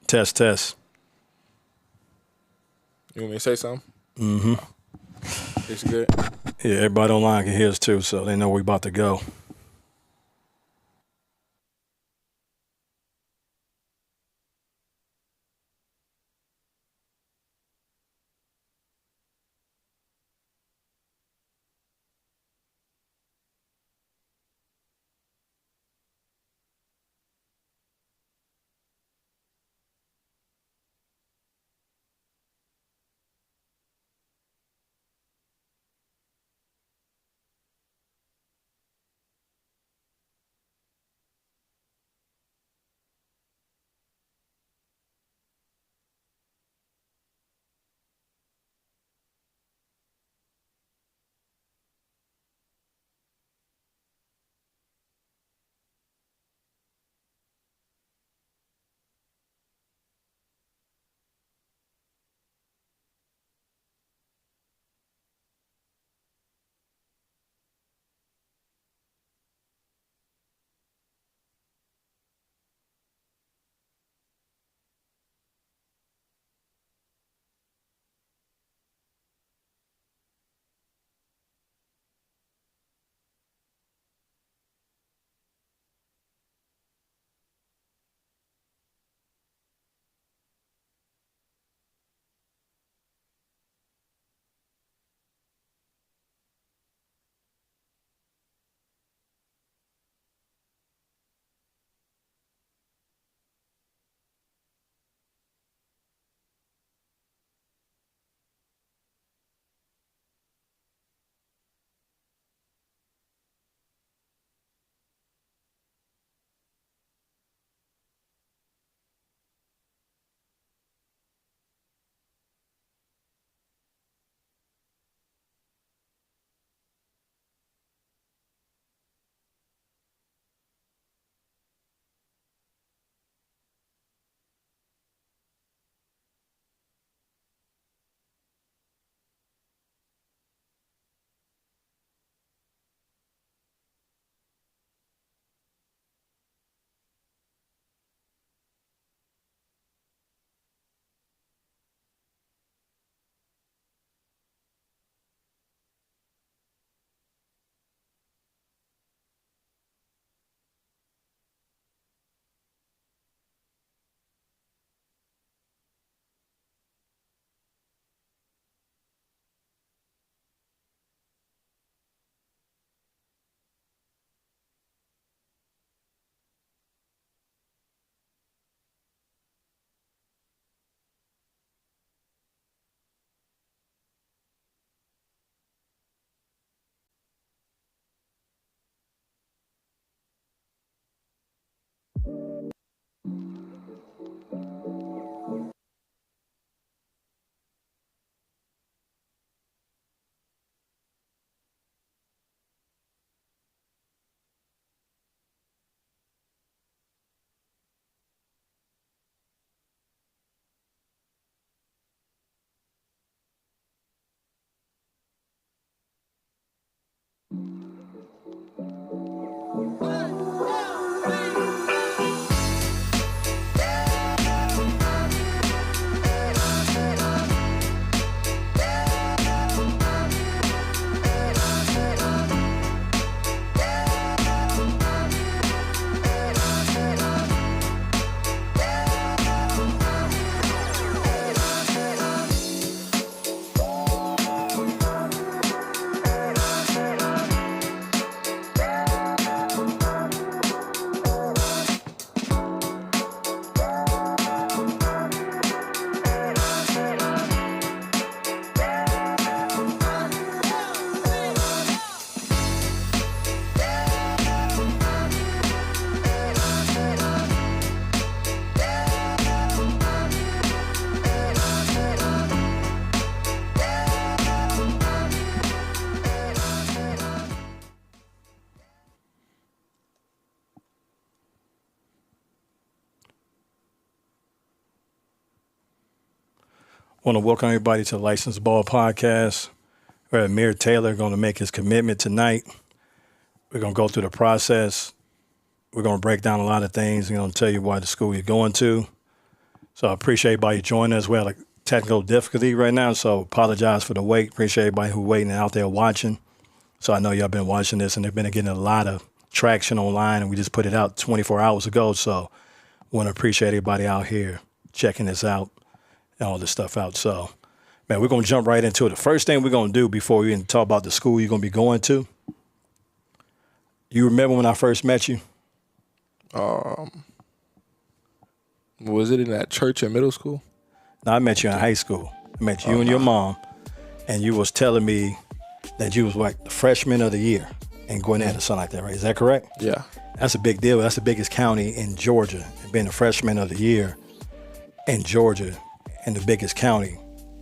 Test, test. You want me to say something? Mm-hmm. It's good. Yeah, everybody online can hear us too, so they know we're about to go. Want to welcome everybody to the Licensed Ball Podcast, where Amir Tayor going to make his commitment tonight. We're going to go through the process. We're going to break down a lot of things. We're going to tell you why the school you're going to. So I appreciate everybody joining us. We had a technical difficulty right now, so apologize for the wait. Appreciate everybody who waiting and out there watching. So I know y'all been watching this, and they've been getting a lot of traction online, and we just put it out 24 hours ago. So want to appreciate everybody out here checking this out and all this stuff out. So, man, we're going to jump right into it. The first thing we're going to do before we even talk about the school you're going to be going to, you remember when I first met you? Was it in that church in middle school? No, I met you in high school. I met you and your mom, and you was telling me that you was like the freshman of the year in Gwinnett or something like that, right? Is that correct? Yeah. That's a big deal. That's the biggest county in Georgia. Being the freshman of the year in Georgia in the biggest county,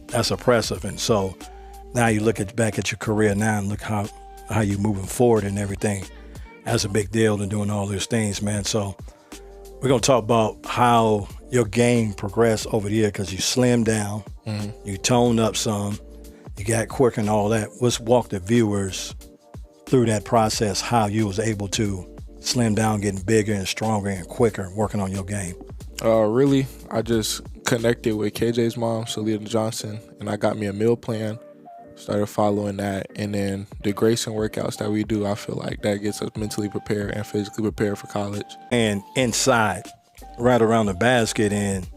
that's impressive. And so now you look back at your career now and look how you moving forward and everything. That's a big deal to doing all those things, man. So we're going to talk about how your game progressed over the year because you slimmed down, you toned up some, you got quicker and all that. Let's walk the viewers through that process, how you was able to slim down, getting bigger and stronger and quicker, working on your game. Really, I just connected with KJ's mom, Selena Johnson, and I got me a meal plan, started following that, and then the Grayson workouts that we do, I feel like that gets us mentally prepared and physically prepared for college. And inside, right around the basket, and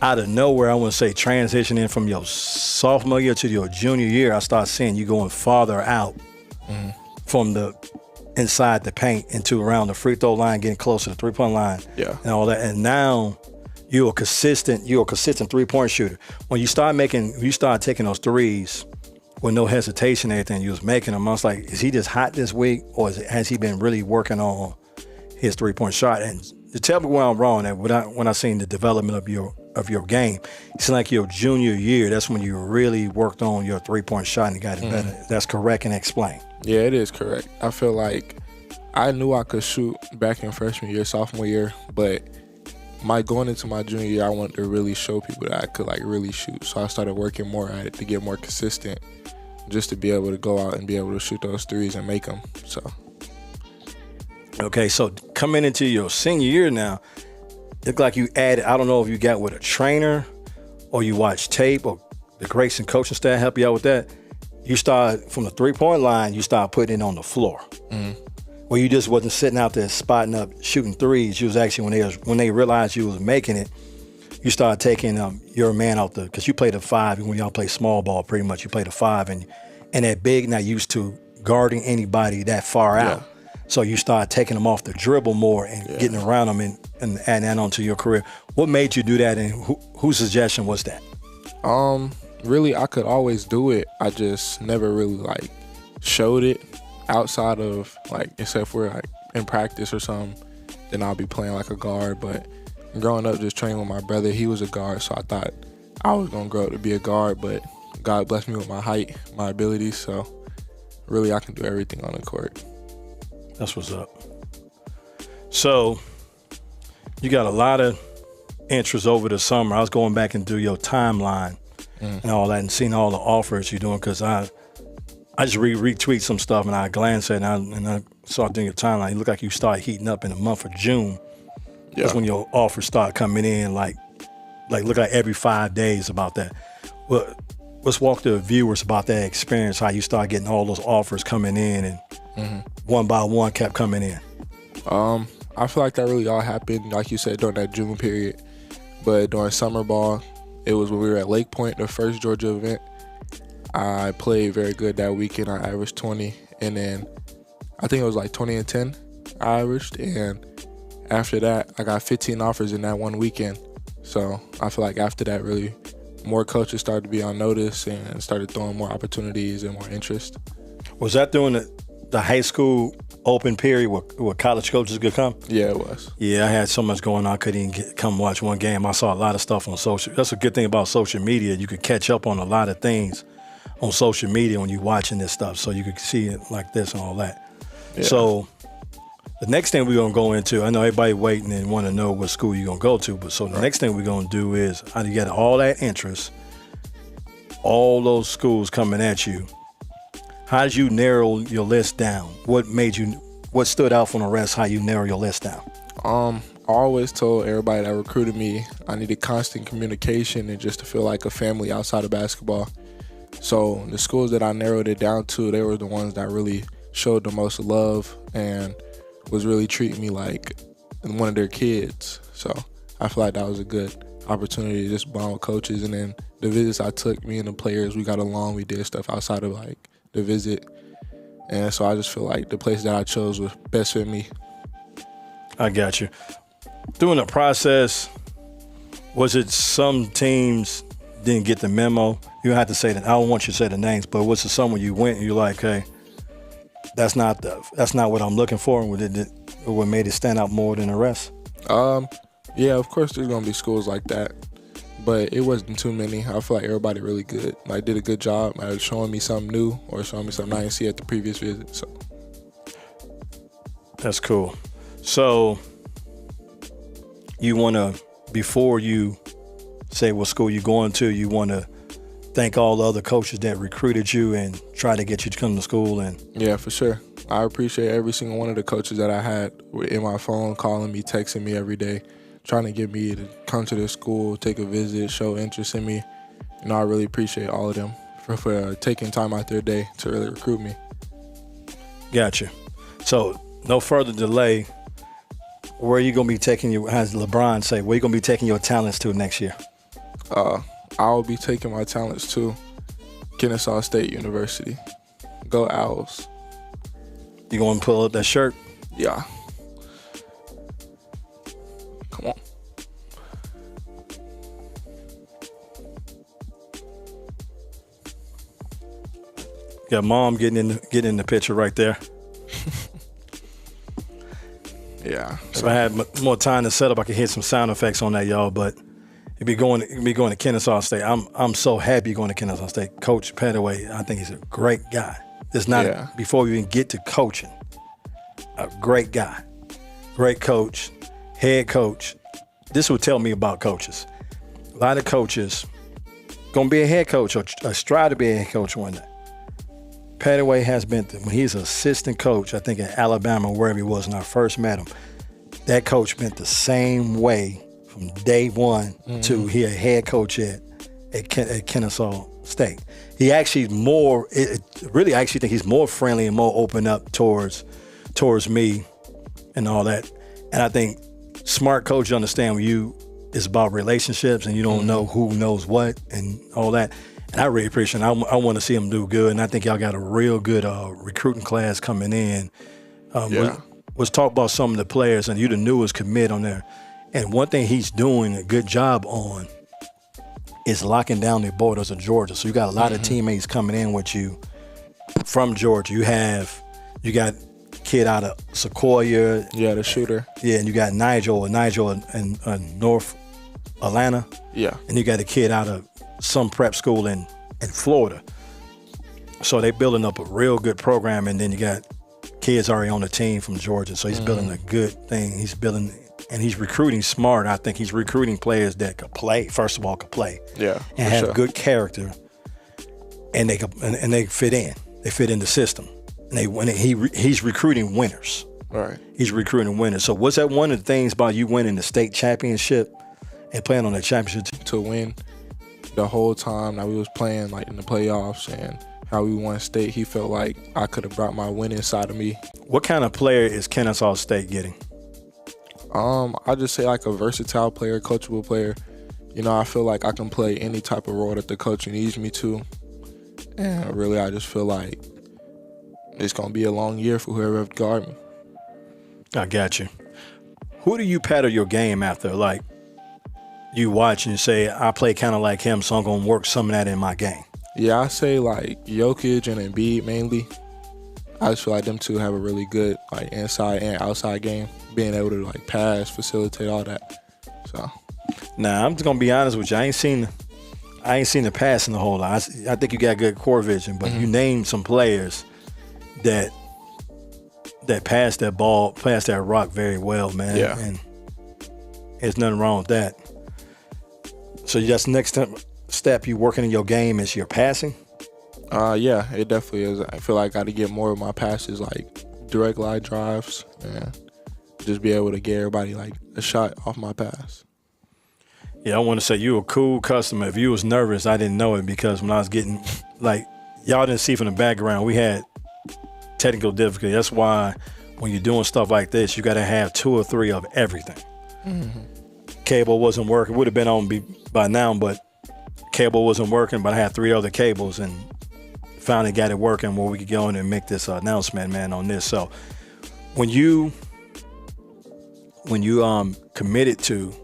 out of nowhere, I want to say transitioning from your sophomore year to your junior year, I start seeing you going farther out from the inside the paint into around the free throw line, getting closer to the 3-point line, and all that. And now you're a consistent 3-point shooter. When you start taking those threes with no hesitation, everything you was making them, I was like, is he just hot this week, or has he been really working on his 3-point shot? And to tell me where I'm wrong, that when I seen the development of your game, it's like your junior year, that's when you really worked on your 3-point shot and got it better. That's correct, and explain. Yeah, it is correct. I feel like I knew I could shoot back in freshman year, sophomore year, but going into my junior year, I wanted to really show people that I could like really shoot. So I started working more at it to get more consistent, just to be able to go out and be able to shoot those threes and make them. So. Okay, so coming into your senior year now, look like you added, I don't know if you got with a trainer or you watched tape or the Grayson coaching staff help you out with that. You start from the 3-point line, you start putting it on the floor. Where you just wasn't sitting out there spotting up, shooting threes. You was actually, when they realized you was making it, you started taking your man out because you played a 5, when y'all play small ball pretty much, you played a 5, and that big not used to guarding anybody that far out. So you start taking them off the dribble more and getting around them and adding that onto your career. What made you do that, and whose suggestion was that? Really, I could always do it. I just never really like showed it outside of like, except for like in practice or something, then I'll be playing like a guard. But growing up, just training with my brother, he was a guard, so I thought I was gonna grow up to be a guard. But God blessed me with my height, my abilities, so really I can do everything on the court. That's what's up. So you got a lot of interest over the summer. I was going back and do your timeline and all that and seeing all the offers you're doing, because I just retweet some stuff and I glanced at it and I saw doing your timeline. It looked like you started heating up in the month of June. That's when your offers start coming in, like look like every 5 days about that. Well, let's walk the viewers about that experience, how you start getting all those offers coming in and one by one kept coming in. I feel like that really all happened, like you said, during that June period. But during summer ball, it was when we were at Lake Point, the first Georgia event. I played very good that weekend. I averaged 20, and then I think it was like 20 and 10 I averaged. And after that, I got 15 offers in that one weekend. So I feel like after that, really, more coaches started to be on notice and started throwing more opportunities and more interest. Was that during the high school open period where college coaches could come? Yeah, it was. Yeah, I had so much going on, I couldn't even come watch one game. I saw a lot of stuff on social. That's a good thing about social media. You could catch up on a lot of things on social media when you're watching this stuff, so you could see it like this and all that. Yeah. So the next thing we're going to go into, I know everybody waiting and want to know what school you're going to go to, but so the next thing we're going to do is, how do you get all that interest, all those schools coming at you, how did you narrow your list down? What stood out from the rest, how you narrow your list down? I always told everybody that recruited me I needed constant communication and just to feel like a family outside of basketball. So the schools that I narrowed it down to, they were the ones that really showed the most love and was really treating me like one of their kids. So I feel like that was a good opportunity to just bond with coaches. And then the visits I took, me and the players, we got along. We did stuff outside of like the visit. And so I just feel like the place that I chose was best fit me. I got you. During the process, was it some teams didn't get the memo? You don't have to say that. I don't want you to say the names, but was it someone you went and you're like, hey, that's not what I'm looking for, and what made it stand out more than the rest? Yeah, of course there's gonna be schools like that, but it wasn't too many. I feel like everybody really good. Like did a good job at showing me something new or showing me something I didn't see at the previous visit. So that's cool. So you wanna, before you say what school you're going to, you wanna thank all the other coaches that recruited you and try to get you to come to school. And yeah, for sure. I appreciate every single one of the coaches that I had in my phone, calling me, texting me every day, trying to get me to come to their school, take a visit, show interest in me. And I really appreciate all of them for taking time out their day to really recruit me. Gotcha. So no further delay. Where are you going to be taking your, as LeBron say, where are you going to be taking your talents to next year? I'll be taking my talents to Kennesaw State University. Go Owls. You going to pull up that shirt? Yeah. Come on. Got mom getting in the picture right there. Yeah. If I had more time to set up, I could hit some sound effects on that, y'all. But you'd be going to Kennesaw State. I'm so happy you're going to Kennesaw State. Coach Pettaway, I think he's a great guy. It's not before we even get to coaching. A great guy, great coach, head coach. This will tell me about coaches. A lot of coaches gonna be a head coach or strive to be a head coach one day. Pettaway has been, when he's an assistant coach, I think at Alabama, wherever he was when I first met him, that coach been the same way from day one to he a head coach at Kennesaw State. He actually really actually think he's more friendly and more open up towards me and all that. And I think smart coaches understand when you, it's about relationships and you don't know who knows what and all that. And I really appreciate it. I want to see him do good. And I think y'all got a real good recruiting class coming in. Was talk about some of the players, and you the newest commit on there. And one thing he's doing a good job on is locking down the borders of Georgia. So you got a lot of teammates coming in with you from Georgia. You got kid out of Sequoia. Yeah, the shooter. Yeah, and you got Nigel in North Atlanta. Yeah. And you got a kid out of some prep school in Florida. So they building up a real good program, and then you got kids already on the team from Georgia. So he's building a good thing. He's building, and he's recruiting smart. I think he's recruiting players that could play, first of all, Yeah. And have good character, and they fit in. They fit in the system. And he's recruiting winners. Right. He's recruiting winners. So was that one of the things about you winning the state championship and playing on the championship? To win the whole time that we was playing, like in the playoffs and how we won state, he felt like I could have brought my winning side of me. What kind of player is Kennesaw State getting? I just say like a versatile player, coachable player. You know, I feel like I can play any type of role that the coach needs me to. And really, I just feel like it's going to be a long year for whoever guard me. I got you. Who do you pattern your game after? Like, you watch and you say, I play kind of like him, so I'm going to work some of that in my game. Yeah, I say like Jokic and Embiid mainly. I just feel like them two have a really good like inside and outside game, being able to like pass, facilitate, all that. So, I'm just gonna be honest with you. I ain't seen the passing a whole lot. I think you got good core vision, but you named some players that pass that ball, pass that rock very well, man. Yeah. And there's nothing wrong with that. So that's next step you working in your game is your passing? Yeah, it definitely is. I feel like I got to get more of my passes, like direct line drives and just be able to get everybody like a shot off my pass. Yeah, I want to say you a cool customer. If you was nervous, I didn't know it because when I was getting, like, y'all didn't see from the background, we had technical difficulty. That's why when you're doing stuff like this, you got to have 2 or 3 of everything. Cable wasn't working. Would have been on by now, but cable wasn't working, but I had 3 other cables and finally got it working where we could go in and make this announcement, man, on this. So when you committed to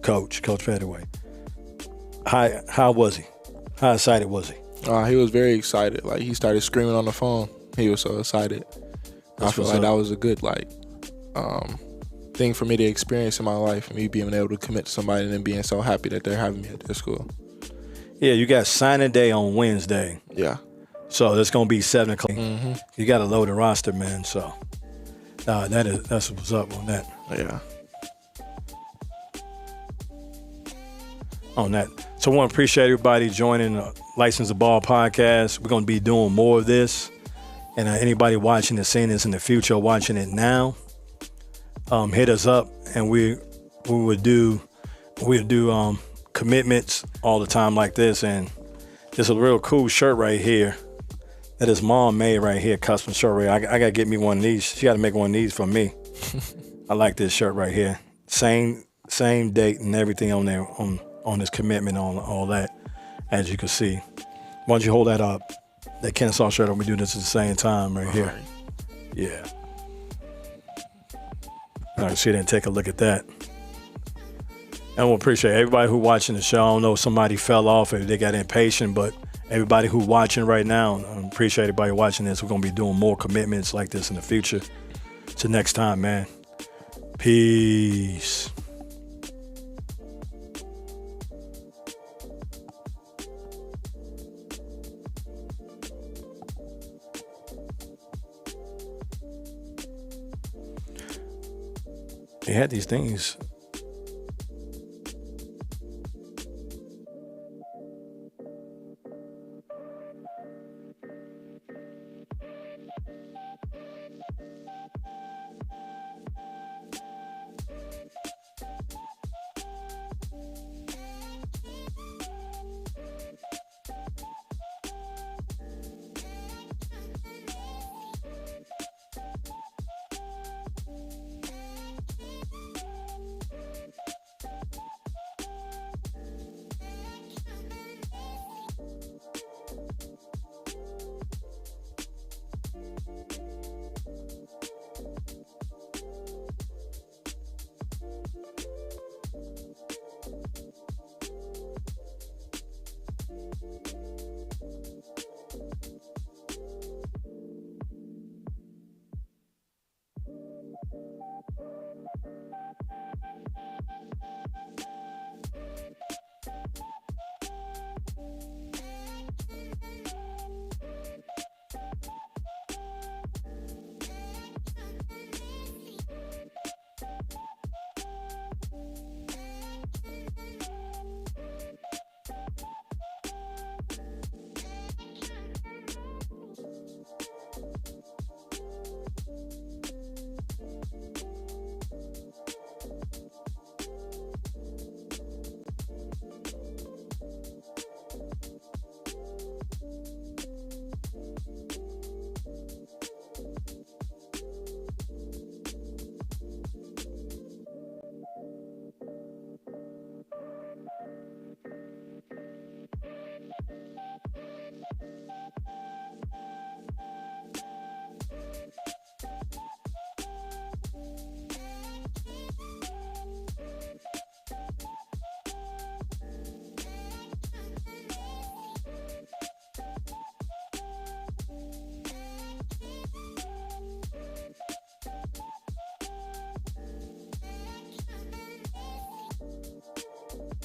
Coach Petaway, how was he? How excited was he? He was very excited. Like, he started screaming on the phone. He was so excited. I feel like that was a good thing for me to experience in my life, and me being able to commit to somebody and then being so happy that they're having me at their school. Yeah, you got signing day on Wednesday. Yeah. So that's gonna be 7 o'clock. You got to load the roster, man. So that's what's up on that. Yeah. On that. So I want to appreciate everybody joining the License the Ball podcast. We're going to be doing more of this. And anybody watching this, seeing this in the future, watching it now, hit us up, and we would do commitments all the time like this. And there's a real cool shirt right here that his mom made right here, custom shirt right here. I got to get me one of these. She got to make one of these for me. I like this shirt right here. Same date and everything on there on his commitment, on all that, as you can see. Why don't you hold that up? That Kennesaw shirt up. We do this at the same time right here. Yeah. All right, see that and take a look at that. And we'll appreciate everybody who watching the show. I don't know if somebody fell off or they got impatient, but everybody who watching right now, I appreciate everybody watching this. We're going to be doing more commitments like this in the future. Till next time, man. Peace. They had these things